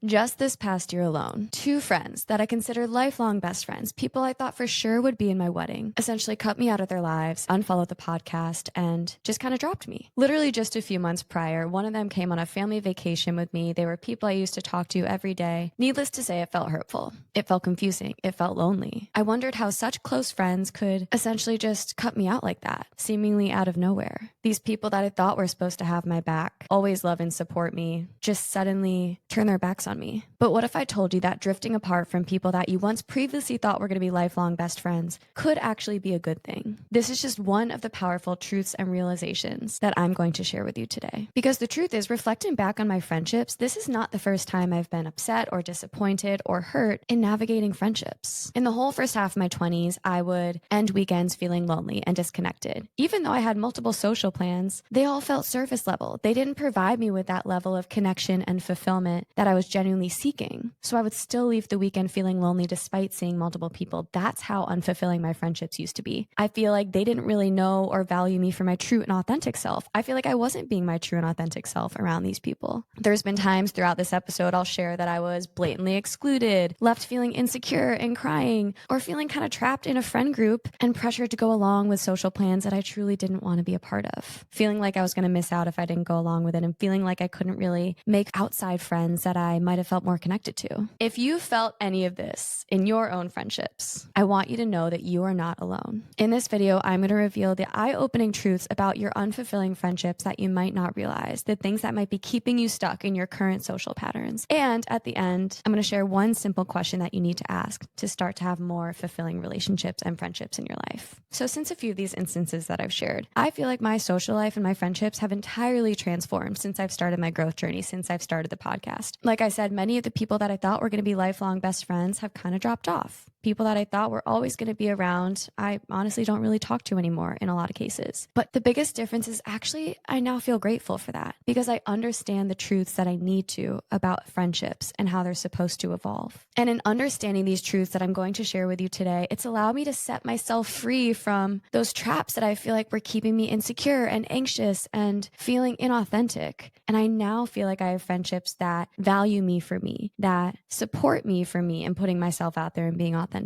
Just this past year alone, 2 friends that I consider lifelong best friends, people I thought for sure would be in my wedding, essentially cut me out of their lives, unfollowed the podcast, and just kind of dropped me. Literally just a few months prior, one of them came on a family vacation with me. They were people I used to talk to every day. Needless to say, it felt hurtful. It felt confusing. It felt lonely. I wondered how such close friends could essentially just cut me out like that, seemingly out of nowhere. These people that I thought were supposed to have my back, always love and support me, just suddenly turn their backs on me. But what if I told you that drifting apart from people that you once previously thought were going to be lifelong best friends could actually be a good thing? This is just one of the powerful truths and realizations that I'm going to share with you today. Because the truth is, reflecting back on my friendships, this is not the first time I've been upset or disappointed or hurt in navigating friendships. In the whole first half of my 20s, I would end weekends feeling lonely and disconnected. Even though I had multiple social plans, they all felt surface level. They didn't provide me with that level of connection and fulfillment that I was genuinely seeking. So I would still leave the weekend feeling lonely despite seeing multiple people. That's how unfulfilling my friendships used to be. I feel like they didn't really know or value me for my true and authentic self. I feel like I wasn't being my true and authentic self around these people. There's been times throughout this episode I'll share that I was blatantly excluded, left feeling insecure and crying, or feeling kind of trapped in a friend group and pressured to go along with social plans that I truly didn't want to be a part of. Feeling like I was going to miss out if I didn't go along with it, and feeling like I couldn't really make outside friends that I might have felt more connected to. If you felt any of this in your own friendships, I want you to know that you are not alone. In this video, I'm going to reveal the eye-opening truths about your unfulfilling friendships that you might not realize, the things that might be keeping you stuck in your current social patterns. And at the end, I'm going to share one simple question that you need to ask to start to have more fulfilling relationships and friendships in your life. So since a few of these instances that I've shared, I feel like my social life and my friendships have entirely transformed since I've started my growth journey, since I've started the podcast. Like I said, many of the people that I thought were going to be lifelong best friends have kind of dropped off. People that I thought were always going to be around, I honestly don't really talk to anymore in a lot of cases. But the biggest difference is actually I now feel grateful for that because I understand the truths that I need to about friendships and how they're supposed to evolve. And in understanding these truths that I'm going to share with you today, it's allowed me to set myself free from those traps that I feel like were keeping me insecure and anxious and feeling inauthentic. And I now feel like I have friendships that value me for me, that support me for me and putting myself out there and being authentic.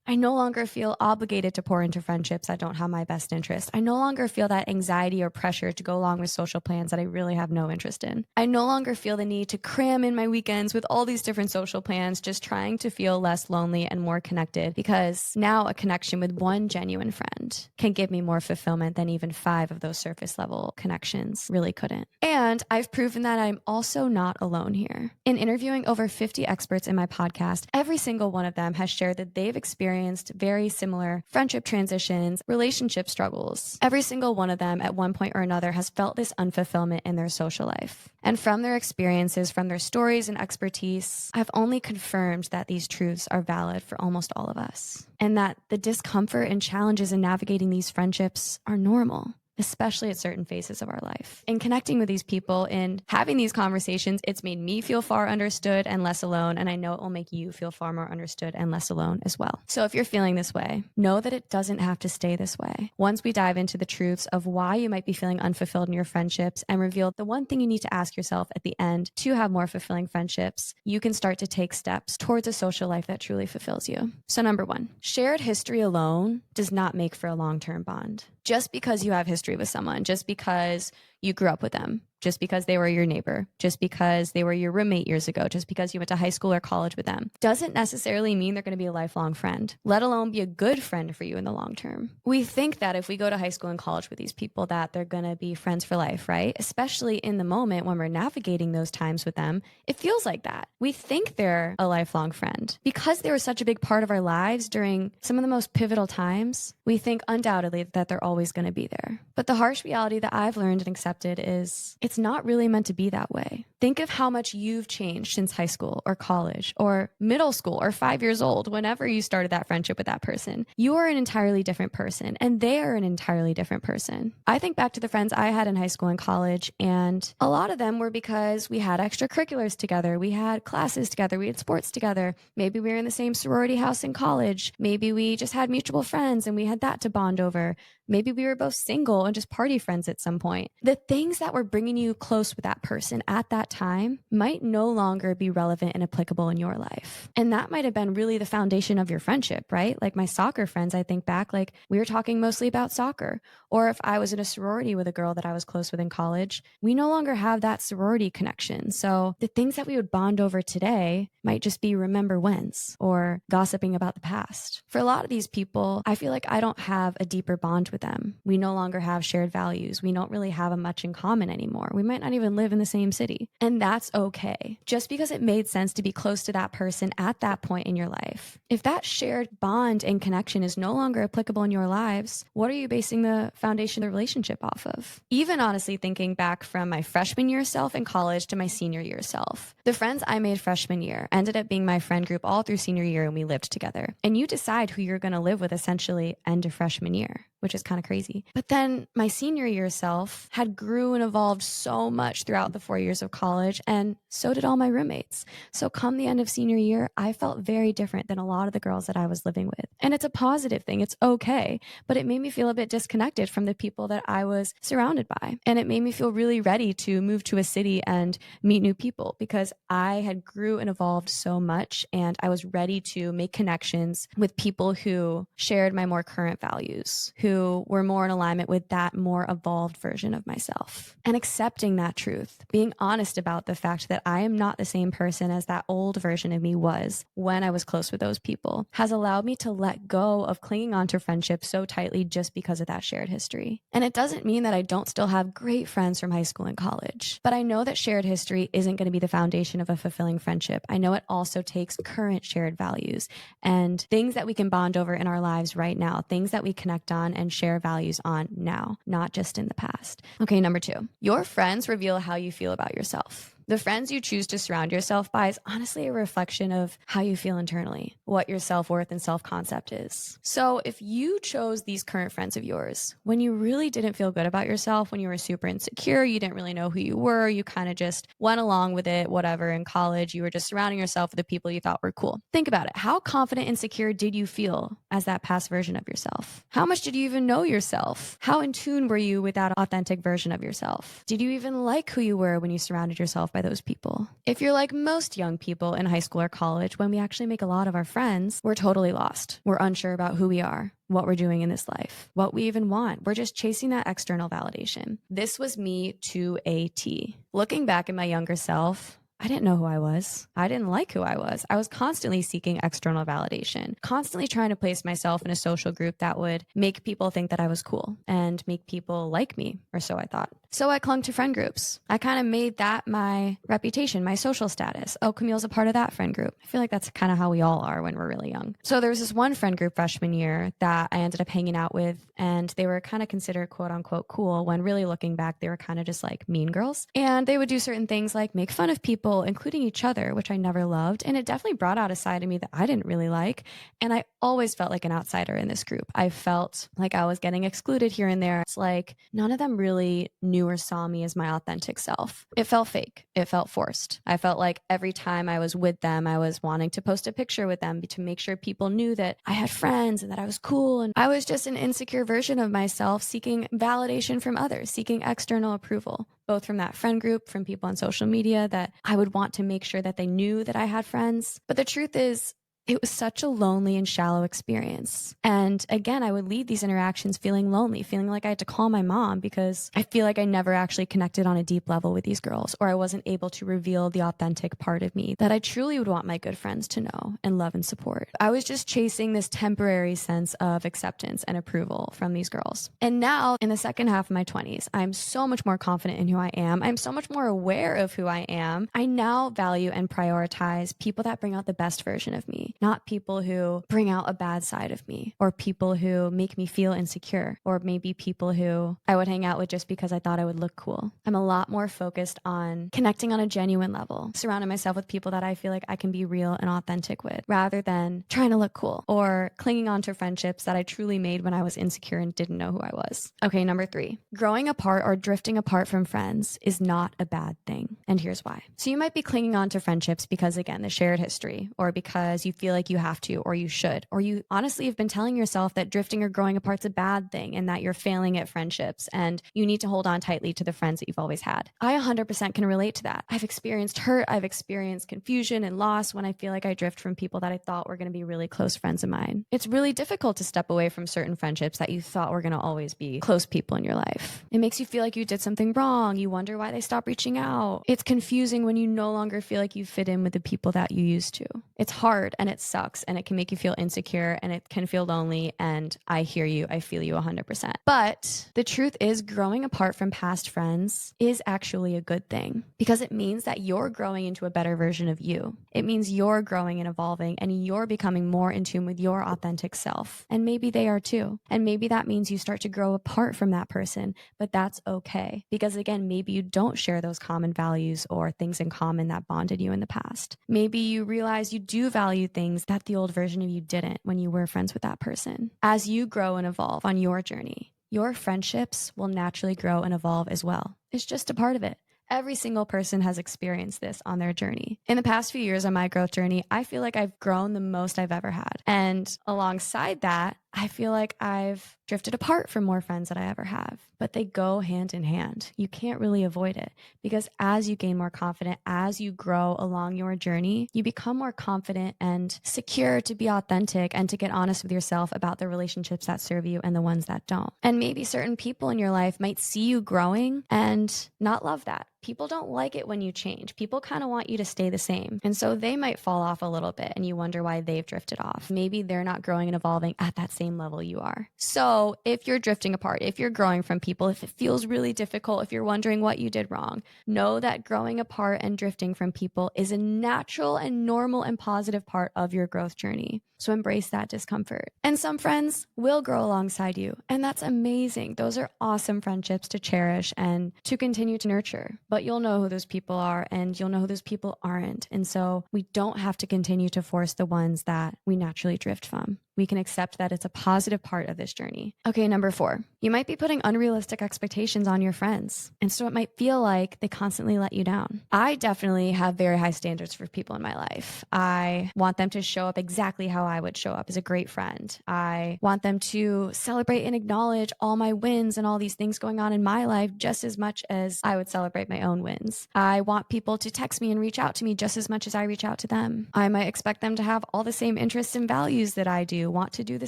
I no longer feel obligated to pour into friendships that don't have my best interest. I no longer feel that anxiety or pressure to go along with social plans that I really have no interest in. I no longer feel the need to cram in my weekends with all these different social plans, just trying to feel less lonely and more connected, because now a connection with one genuine friend can give me more fulfillment than even 5 of those surface level connections really couldn't. And I've proven that I'm also not alone here. In interviewing over 50 experts in my podcast, every single one of them has shared that they've experienced very similar friendship transitions, relationship struggles. Every single one of them at one point or another has felt this unfulfillment in their social life. And from their experiences, from their stories and expertise, I've only confirmed that these truths are valid for almost all of us, and that the discomfort and challenges in navigating these friendships are normal, especially at certain phases of our life. In connecting with these people and having these conversations, it's made me feel far understood and less alone, and I know it will make you feel far more understood and less alone as well. So if you're feeling this way, know that it doesn't have to stay this way. Once we dive into the truths of why you might be feeling unfulfilled in your friendships and reveal the one thing you need to ask yourself at the end to have more fulfilling friendships, you can start to take steps towards a social life that truly fulfills you. So number 1, shared history alone does not make for a long-term bond. Just because you have history with someone, just because you grew up with them, just because they were your neighbor, just because they were your roommate years ago, just because you went to high school or college with them, doesn't necessarily mean they're going to be a lifelong friend, let alone be a good friend for you in the long term. We think that if we go to high school and college with these people that they're going to be friends for life, right? Especially in the moment when we're navigating those times with them, it feels like that. We think they're a lifelong friend. Because they were such a big part of our lives during some of the most pivotal times, we think undoubtedly that they're always going to be there. But the harsh reality that I've learned and accepted is it's not really meant to be that way. Think of how much you've changed since high school or college or middle school or 5 years old, whenever you started that friendship with that person. You are an entirely different person and they are an entirely different person. I think back to the friends I had in high school and college, and a lot of them were because we had extracurriculars together, we had classes together, we had sports together. Maybe we were in the same sorority house in college. Maybe we just had mutual friends and we had that to bond over. Maybe we were both single and just party friends at some point. The things that were bringing you close with that person at that time might no longer be relevant and applicable in your life. And that might have been really the foundation of your friendship, right? Like my soccer friends, I think back, like we were talking mostly about soccer. Or if I was in a sorority with a girl that I was close with in college, we no longer have that sorority connection. So the things that we would bond over today might just be remember whens or gossiping about the past. For a lot of these people, I feel like I don't have a deeper bond with them. We no longer have shared values. We don't really have much in common anymore. We might not even live in the same city. And that's okay. Just because it made sense to be close to that person at that point in your life. If that shared bond and connection is no longer applicable in your lives, what are you basing the foundation of the relationship off of? Even honestly thinking back from my freshman year self in college to my senior year self. The friends I made freshman year ended up being my friend group all through senior year, and we lived together. And you decide who you're going to live with essentially end of freshman year, which is kind of crazy. But then my senior year self had grew and evolved so much throughout the 4 years of college, and so did all my roommates. So come the end of senior year, I felt very different than a lot of the girls that I was living with. And it's a positive thing. It's okay. But it made me feel a bit disconnected from the people that I was surrounded by. And it made me feel really ready to move to a city and meet new people because I had grew and evolved so much, and I was ready to make connections with people who shared my more current values, who were more in alignment with that more evolved version of myself. And accepting that truth, being honest about the fact that I am not the same person as that old version of me was when I was close with those people, has allowed me to let go of clinging on to friendships so tightly just because of that shared history. And it doesn't mean that I don't still have great friends from high school and college, but I know that shared history isn't going to be the foundation of a fulfilling friendship. I know it also takes current shared values and things that we can bond over in our lives right now, things that we connect on and share values on now, not just in the past. Okay, number 2, your friends reveal how you feel about yourself. The friends you choose to surround yourself by is honestly a reflection of how you feel internally, what your self-worth and self-concept is. So if you chose these current friends of yours when you really didn't feel good about yourself, when you were super insecure, you didn't really know who you were, you kind of just went along with it, whatever, in college, you were just surrounding yourself with the people you thought were cool. Think about it. How confident and secure did you feel as that past version of yourself? How much did you even know yourself? How in tune were you with that authentic version of yourself? Did you even like who you were when you surrounded yourself by those people? If you're like most young people in high school or college, when we actually make a lot of our friends, we're totally lost. We're unsure about who we are, what we're doing in this life, what we even want. We're just chasing that external validation. This was me to a T. Looking back at my younger self, I didn't know who I was. I didn't like who I was. I was constantly seeking external validation, constantly trying to place myself in a social group that would make people think that I was cool and make people like me, or so I thought. So I clung to friend groups. I kind of made that my reputation, my social status. Oh, Camille's a part of that friend group. I feel like that's kind of how we all are when we're really young. So there was this one friend group freshman year that I ended up hanging out with, and they were kind of considered quote unquote cool when really looking back, they were kind of just like mean girls. And they would do certain things like make fun of people, including each other, which I never loved. And it definitely brought out a side of me that I didn't really like. And I always felt like an outsider in this group. I felt like I was getting excluded here and there. It's like none of them really knew or saw me as my authentic self. It felt fake. It felt forced. I felt like every time I was with them, I was wanting to post a picture with them to make sure people knew that I had friends and that I was cool. And I was just an insecure version of myself seeking validation from others, seeking external approval, both from that friend group, from people on social media that I would want to make sure that they knew that I had friends. But the truth is, it was such a lonely and shallow experience. And again, I would leave these interactions feeling lonely, feeling like I had to call my mom because I feel like I never actually connected on a deep level with these girls, or I wasn't able to reveal the authentic part of me that I truly would want my good friends to know and love and support. I was just chasing this temporary sense of acceptance and approval from these girls. And now in the second half of my 20s, I'm so much more confident in who I am. I'm so much more aware of who I am. I now value and prioritize people that bring out the best version of me, not people who bring out a bad side of me, or people who make me feel insecure, or maybe people who I would hang out with just because I thought I would look cool. I'm a lot more focused on connecting on a genuine level, surrounding myself with people that I feel like I can be real and authentic with, rather than trying to look cool or clinging on to friendships that I truly made when I was insecure and didn't know who I was. Okay, number 3, growing apart or drifting apart from friends is not a bad thing. And here's why. So you might be clinging on to friendships because, again, the shared history, or because you feel feel like you have to, or you should, or you honestly have been telling yourself that drifting or growing apart's a bad thing and that you're failing at friendships and you need to hold on tightly to the friends that you've always had. I 100% can relate to that. I've experienced hurt. I've experienced confusion and loss when I feel like I drift from people that I thought were going to be really close friends of mine. It's really difficult to step away from certain friendships that you thought were going to always be close people in your life. It makes you feel like you did something wrong. You wonder why they stopped reaching out. It's confusing when you no longer feel like you fit in with the people that you used to. It's hard and it sucks and it can make you feel insecure and it can feel lonely. And I hear you. I feel you 100%. But the truth is, growing apart from past friends is actually a good thing because it means that you're growing into a better version of you. It means you're growing and evolving and you're becoming more in tune with your authentic self. And maybe they are too. And maybe that means you start to grow apart from that person, but that's okay. Because again, maybe you don't share those common values or things in common that bonded you in the past. Maybe you realize you do value things that the old version of you didn't when you were friends with that person. As you grow and evolve on your journey, your friendships will naturally grow and evolve as well. It's just a part of it. Every single person has experienced this on their journey. In the past few years on my growth journey, I feel like I've grown the most I've ever had. And alongside that, I feel like I've drifted apart from more friends that I ever have, but they go hand in hand. You can't really avoid it because as you gain more confident, as you grow along your journey, you become more confident and secure to be authentic and to get honest with yourself about the relationships that serve you and the ones that don't. And maybe certain people in your life might see you growing and not love that. People don't like it when you change. People kind of want you to stay the same. And so they might fall off a little bit and you wonder why they've drifted off. Maybe they're not growing and evolving at that same level you are. So if you're drifting apart, if you're growing from people, if it feels really difficult, if you're wondering what you did wrong, know that growing apart and drifting from people is a natural and normal and positive part of your growth journey. So embrace that discomfort. And some friends will grow alongside you, and that's amazing. Those are awesome friendships to cherish and to continue to nurture. But you'll know who those people are and you'll know who those people aren't. And so we don't have to continue to force the ones that we naturally drift from. We can accept that it's a positive part of this journey. Okay, number 4, you might be putting unrealistic expectations on your friends. And so it might feel like they constantly let you down. I definitely have very high standards for people in my life. I want them to show up exactly how I would show up as a great friend. I want them to celebrate and acknowledge all my wins and all these things going on in my life just as much as I would celebrate my own wins. I want people to text me and reach out to me just as much as I reach out to them. I might expect them to have all the same interests and values that I do, want to do the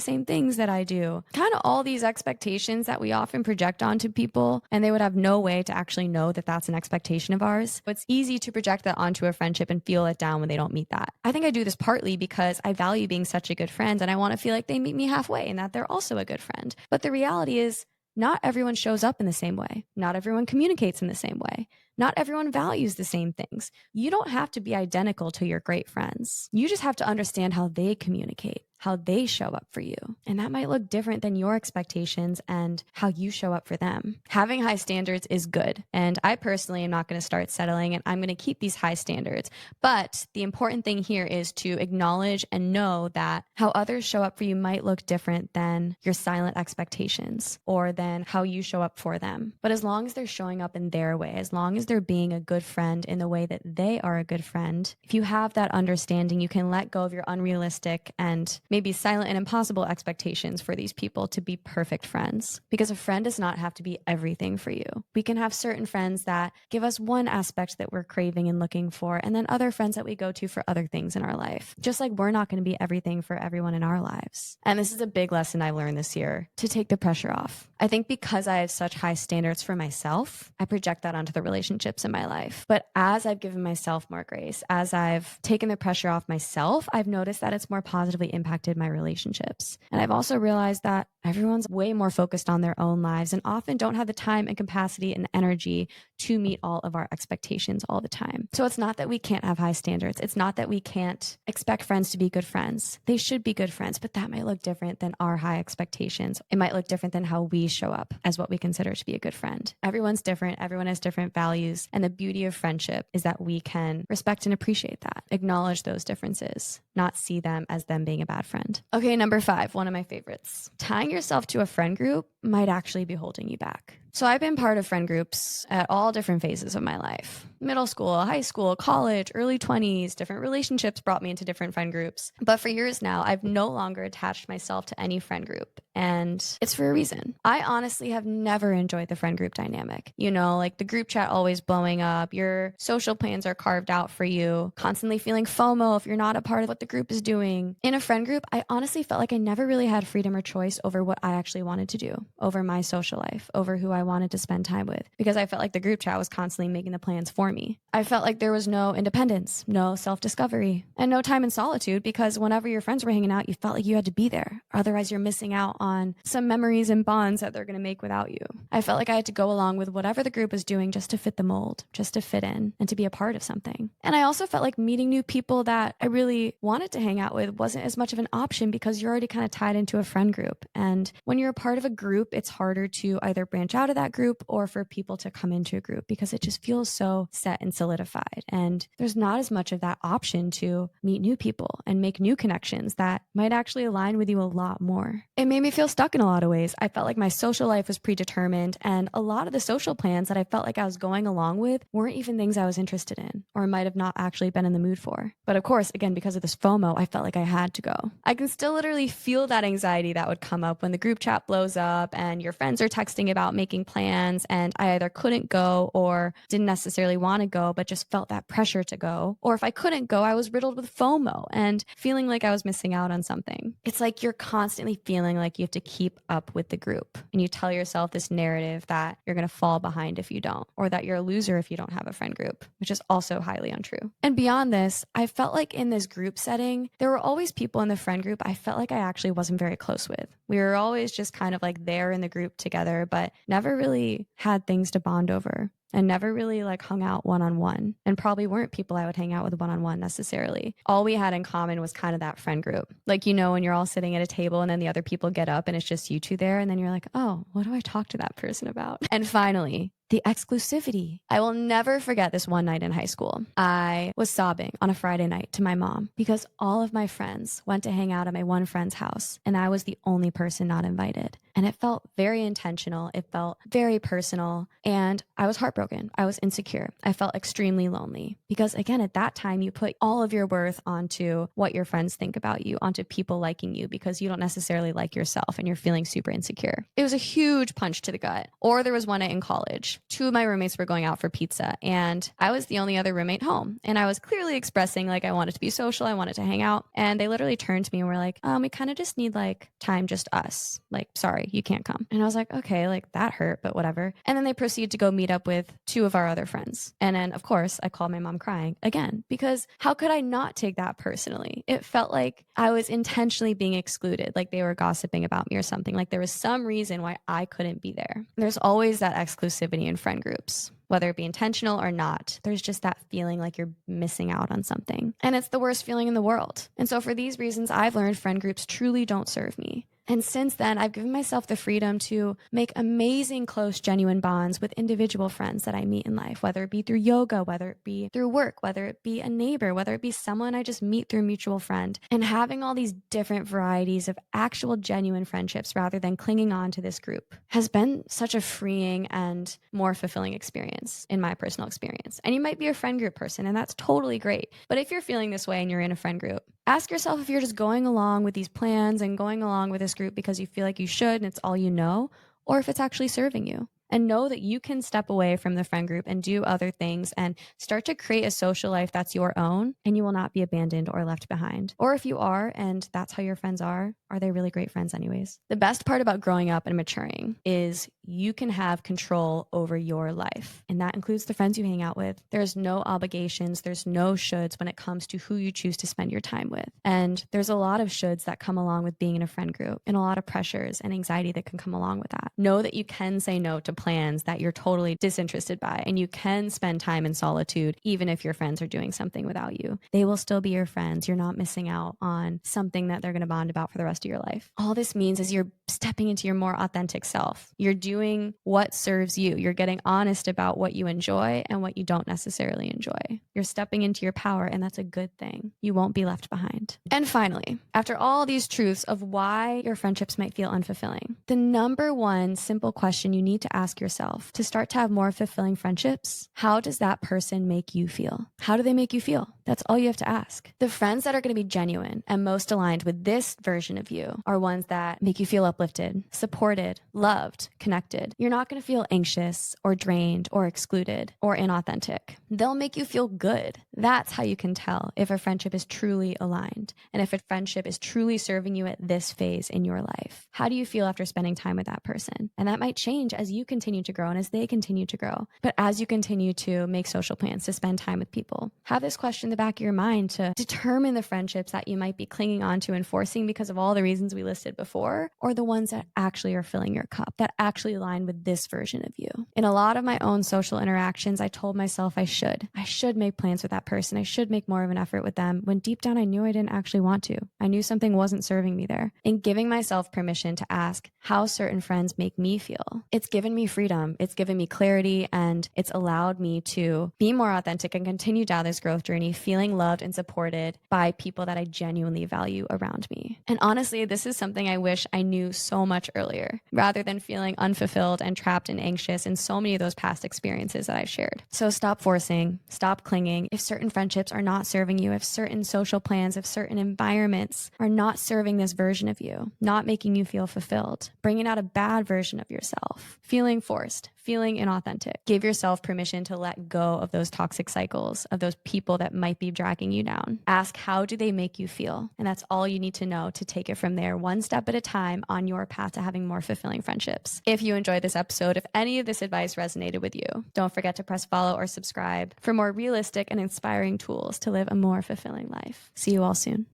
same things that I do. Kind of all these expectations that we often project onto people, and they would have no way to actually know that that's an expectation of ours. It's easy to project that onto a friendship and feel let down when they don't meet that. I think I do this partly because I value being such a good friend and I want to feel like they meet me halfway and that they're also a good friend. But the reality is, not everyone shows up in the same way. Not everyone communicates in the same way. Not everyone values the same things. You don't have to be identical to your great friends. You just have to understand how they communicate, how they show up for you. And that might look different than your expectations and how you show up for them. Having high standards is good. And I personally am not going to start settling and I'm going to keep these high standards. But the important thing here is to acknowledge and know that how others show up for you might look different than your silent expectations or than how you show up for them. But as long as they're showing up in their way, as long as they're being a good friend in the way that they are a good friend, if you have that understanding, you can let go of your unrealistic and maybe silent and impossible expectations for these people to be perfect friends. Because a friend does not have to be everything for you. We can have certain friends that give us one aspect that we're craving and looking for, and then other friends that we go to for other things in our life. Just like we're not going to be everything for everyone in our lives. And this is a big lesson I learned this year, to take the pressure off. I think because I have such high standards for myself, I project that onto the relationships in my life. But as I've given myself more grace, as I've taken the pressure off myself, I've noticed that it's more positively impacted my relationships. And I've also realized that everyone's way more focused on their own lives and often don't have the time and capacity and energy to meet all of our expectations all the time. So it's not that we can't have high standards. It's not that we can't expect friends to be good friends. They should be good friends, but that might look different than our high expectations. It might look different than how we show up as what we consider to be a good friend. Everyone's different. Everyone has different values. And the beauty of friendship is that we can respect and appreciate that, acknowledge those differences, not see them as them being a bad friend. Okay, number 5, one of my favorites. Tying yourself to a friend group might actually be holding you back. So I've been part of friend groups at all different phases of my life. Middle school, high school, college, early 20s, different relationships brought me into different friend groups. But for years now, I've no longer attached myself to any friend group. And it's for a reason. I honestly have never enjoyed the friend group dynamic. You know, like the group chat always blowing up, your social plans are carved out for you, constantly feeling FOMO if you're not a part of what the group is doing. In a friend group, I honestly felt like I never really had freedom or choice over what I actually wanted to do, over my social life, over who I wanted to spend time with, because I felt like the group chat was constantly making the plans for me. I felt like there was no independence, no self-discovery, and no time in solitude, because whenever your friends were hanging out, you felt like you had to be there. Otherwise, you're missing out on some memories and bonds that they're going to make without you. I felt like I had to go along with whatever the group was doing just to fit the mold, just to fit in and to be a part of something. And I also felt like meeting new people that I really wanted to hang out with wasn't as much of an option, because you're already kind of tied into a friend group. And when you're a part of a group, it's harder to either branch out of that group or for people to come into a group, because it just feels so set and solidified. And there's not as much of that option to meet new people and make new connections that might actually align with you a lot more. It made me feel stuck in a lot of ways. I felt like my social life was predetermined, and a lot of the social plans that I felt like I was going along with weren't even things I was interested in, or might have not actually been in the mood for. But of course, again, because of this FOMO, I felt like I had to go. I can still literally feel that anxiety that would come up when the group chat blows up and your friends are texting about making plans, and I either couldn't go or didn't necessarily want to go, but just felt that pressure to go. Or if I couldn't go, I was riddled with FOMO and feeling like I was missing out on something. It's like you're constantly feeling like you have to keep up with the group, and you tell yourself this narrative that you're going to fall behind if you don't, or that you're a loser if you don't have a friend group, which is also highly untrue. And beyond this, I felt like in this group setting, there were always people in the friend group I felt like I actually wasn't very close with. We were always just kind of like there in the group together, but never really had things to bond over, and never really like hung out one-on-one, and probably weren't people I would hang out with one-on-one necessarily. All we had in common was kind of that friend group. Like, you know, when you're all sitting at a table and then the other people get up and it's just you two there, and then you're like, oh, what do I talk to that person about? And finally, the exclusivity. I will never forget this one night in high school. I was sobbing on a Friday night to my mom because all of my friends went to hang out at my one friend's house, and I was the only person not invited. And it felt very intentional. It felt very personal. And I was heartbroken. I was insecure. I felt extremely lonely because, again, at that time, you put all of your worth onto what your friends think about you, onto people liking you, because you don't necessarily like yourself and you're feeling super insecure. It was a huge punch to the gut. Or there was one night in college. 2 of my roommates were going out for pizza, and I was the only other roommate home. And I was clearly expressing like I wanted to be social. I wanted to hang out. And they literally turned to me and were like, we kind of just need like time, just us. Like, sorry, you can't come. And I was like, okay, like that hurt, but whatever. And then they proceeded to go meet up with 2 of our other friends. And then, of course, I called my mom crying again, because how could I not take that personally? It felt like I was intentionally being excluded, like they were gossiping about me or something. Like there was some reason why I couldn't be there. There's always that exclusivity in friend groups, whether it be intentional or not. There's just that feeling like you're missing out on something. And it's the worst feeling in the world. And so for these reasons, I've learned friend groups truly don't serve me. And since then, I've given myself the freedom to make amazing, close, genuine bonds with individual friends that I meet in life, whether it be through yoga, whether it be through work, whether it be a neighbor, whether it be someone I just meet through a mutual friend. And having all these different varieties of actual, genuine friendships rather than clinging on to this group has been such a freeing and more fulfilling experience in my personal experience. And you might be a friend group person, and that's totally great. But if you're feeling this way and you're in a friend group, ask yourself if you're just going along with these plans and going along with this group because you feel like you should and it's all you know, or if it's actually serving you. And know that you can step away from the friend group and do other things and start to create a social life that's your own, and you will not be abandoned or left behind. Or if you are, and that's how your friends are they really great friends anyways? The best part about growing up and maturing is you can have control over your life. And that includes the friends you hang out with. There's no obligations. There's no shoulds when it comes to who you choose to spend your time with. And there's a lot of shoulds that come along with being in a friend group, and a lot of pressures and anxiety that can come along with that. Know that you can say no to plans that you're totally disinterested by, and you can spend time in solitude even if your friends are doing something without you. They will still be your friends. You're not missing out on something that they're going to bond about for the rest of your life. All this means is you're stepping into your more authentic self. You're doing what serves you. You're getting honest about what you enjoy and what you don't necessarily enjoy. You're stepping into your power, and that's a good thing. You won't be left behind. And finally, after all these truths of why your friendships might feel unfulfilling, the number one simple question you need to ask yourself to start to have more fulfilling friendships: how does that person make you feel? How do they make you feel? That's all you have to ask. The friends that are going to be genuine and most aligned with this version of you are ones that make you feel uplifted, supported, loved, connected. You're not going to feel anxious or drained or excluded or inauthentic. They'll make you feel good. That's how you can tell if a friendship is truly aligned and if a friendship is truly serving you at this phase in your life. How do you feel after spending time with that person? And that might change as you continue to grow and as they continue to grow. But as you continue to make social plans to spend time with people, have this question in the back of your mind to determine the friendships that you might be clinging on to and forcing because of all the reasons we listed before, or the ones that actually are filling your cup, that actually align with this version of you. In a lot of my own social interactions, I told myself I should make plans with that person. I should make more of an effort with them, when deep down I knew I didn't actually want to. I knew something wasn't serving me there. In giving myself permission to ask how certain friends make me feel, it's given me freedom, it's given me clarity, and it's allowed me to be more authentic and continue down this growth journey, feeling loved and supported by people that I genuinely value around me. And honestly, this is something I wish I knew so much earlier, rather than feeling unfulfilled and trapped and anxious in so many of those past experiences that I've shared. So stop forcing, stop clinging. If certain friendships are not serving you, if certain social plans, if certain environments are not serving this version of you, not making you feel fulfilled, bringing out a bad version of yourself, feeling forced, feeling inauthentic, give yourself permission to let go of those toxic cycles, of those people that might be dragging you down. Ask, how do they make you feel? And that's all you need to know to take it from there, one step at a time on your path to having more fulfilling friendships. If you enjoyed this episode, if any of this advice resonated with you, don't forget to press follow or subscribe for more realistic and inspiring tools to live a more fulfilling life. See you all soon.